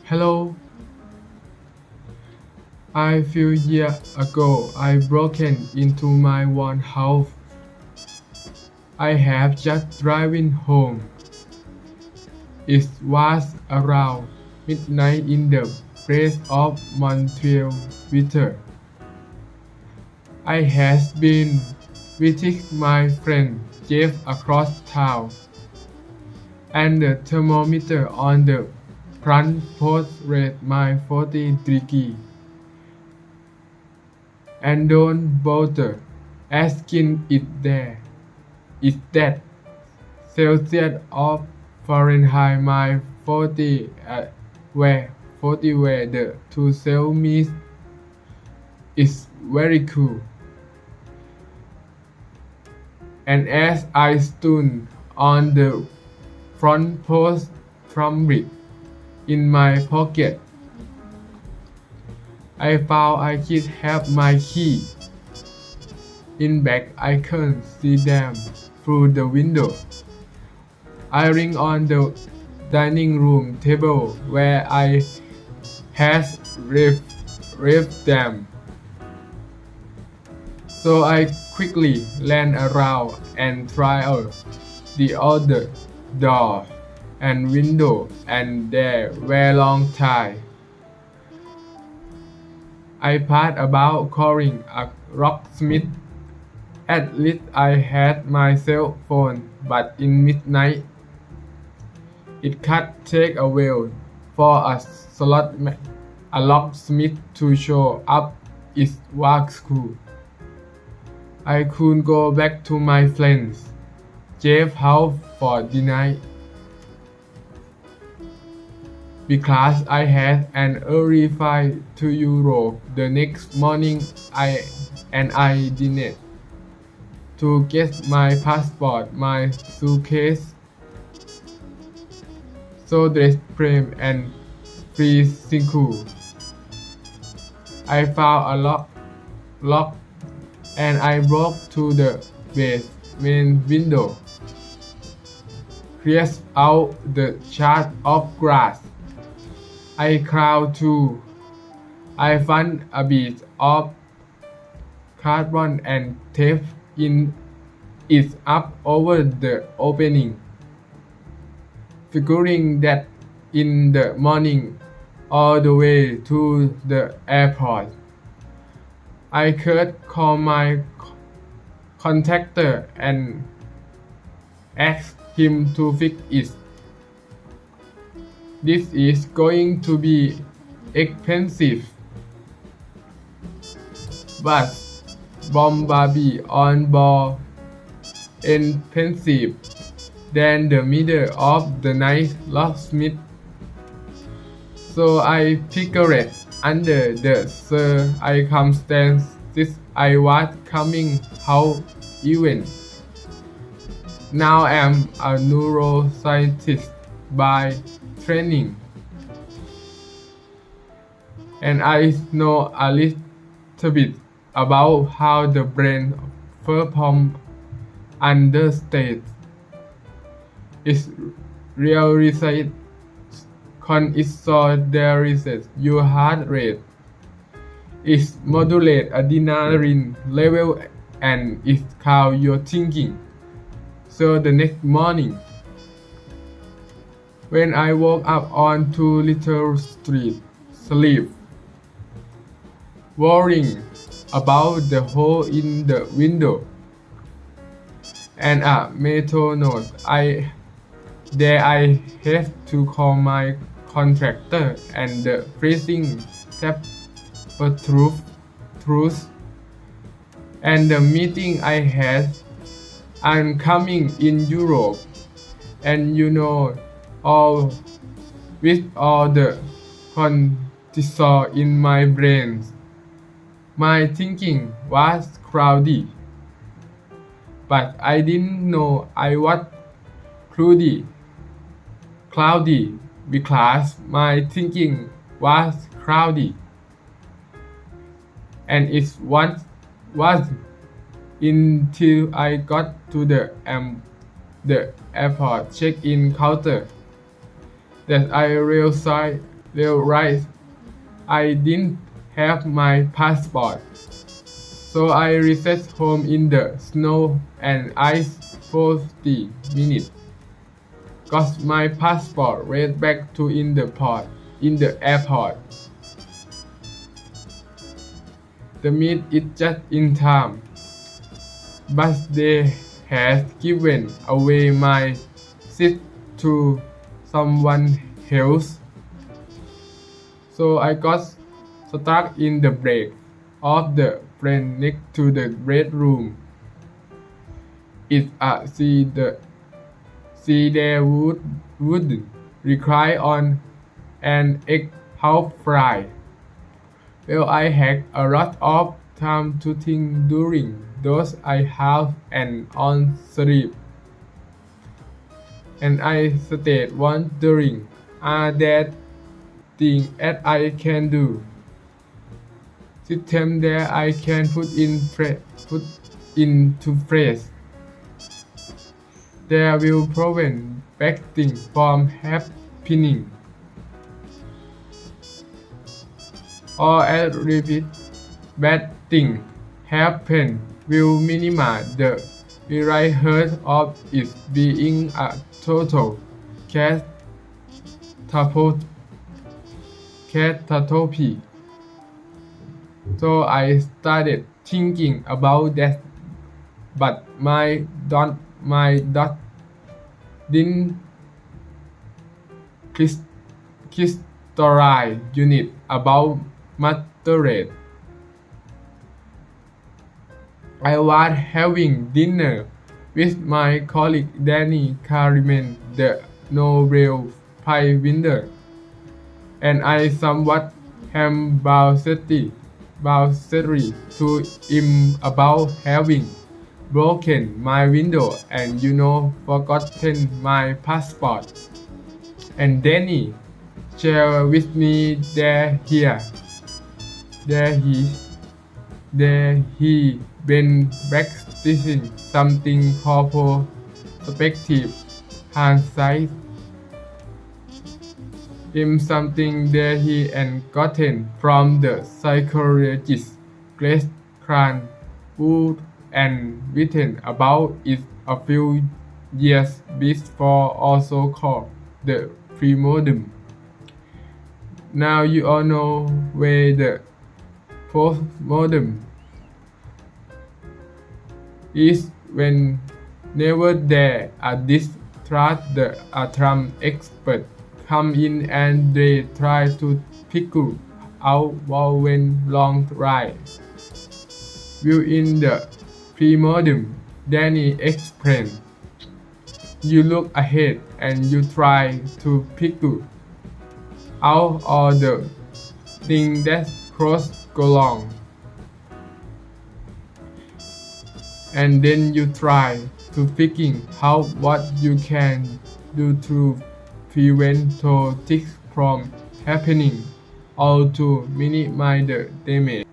Hello, a few years ago I broken into my one house. I have just driving home. It was around midnight in the place of Montreal winter. I had been visiting my friend Jeff across town, and the thermometer on the front porch read my 40 degrees. And don't bother asking it there. Is that Celsius or Fahrenheit? My 40 where the two cell meet is very cool. And as I stood on the front porch, trumpet in my pocket, I found I did have my key. In back I couldn't see them through the window. I ring on the dining room table where I had left them. So I quickly ran around and tried out the other door and window, and they were long time. I thought about calling a locksmith. At least I had my cell phone, but in midnight, it could take a while for a locksmith to show up. It was cool. I could go back to my friends Jeff's house for the night because I had an early flight to Europe the next morning. I didn't to get my passport, my suitcase, so dress frame and physical. I found a lock and I broke to the basement window, cleared out the shard of glass. I crawled through. I found a bit of carbon and tape it up over the opening, figuring that in the morning all the way to the airport I could call my contractor and ask him to fix it. This is going to be expensive, but Bombardier on board expensive than the middle of the night locksmith. So I figured under the circumstances I was coming out even. Now I'm a neuroscientist by training, and I know a little bit about how the brain performs under stress. It realizes consolidarises your heart rate. It modulates adrenaline level and it calms your thinking. So the next morning, when I woke up on Too Little sleep, worrying about the hole in the window and a metal note, I had to call my contractor and the freezing truth and the meeting I had. I'm coming in Europe, and all with all the cortisol in my brain, my thinking was cloudy. But I didn't know I was cloudy because my thinking was cloudy, and it was until I got to the airport check-in counter that I realized Well, right. I didn't have my passport, so I reset home in the snow and ice for 40 minutes. Got my passport right back to in the airport. The meet is just in time, but they had given away my seat to someone else, so I got stuck in the back of the plane next to the bedroom. It's a sea there would recline on an egg half fry. Well, I had a lot of time to think during those I have an on sleep, and I stayed wondering, are there things that I can do? System that I can put into place that will prevent bad things from happening, or at least bad things happen will minimize the likelihood of it being a total catastrophe. So I started thinking about that, but my dot didn't crystallize unit about matter. I was having dinner with my colleague Danny Kahneman, the Nobel Prize winner, and I somewhat embarrassed to him about having broken my window and forgotten my passport. And Danny shared with me that he been practicing something called perspective hindsight. Something that he had gotten from the psychologist Grace Kran, who had written about it a few years before, also called the premortem. Now you all know where the postmortem is whenever there are distrust the Trump expert come in and they try to figure out what went wrong right. Well, in the premortem, Danny explained, you look ahead and you try to figure out all the things that could go wrong. And then you try to figure out what you can do to prevent those things from happening or to minimize the damage.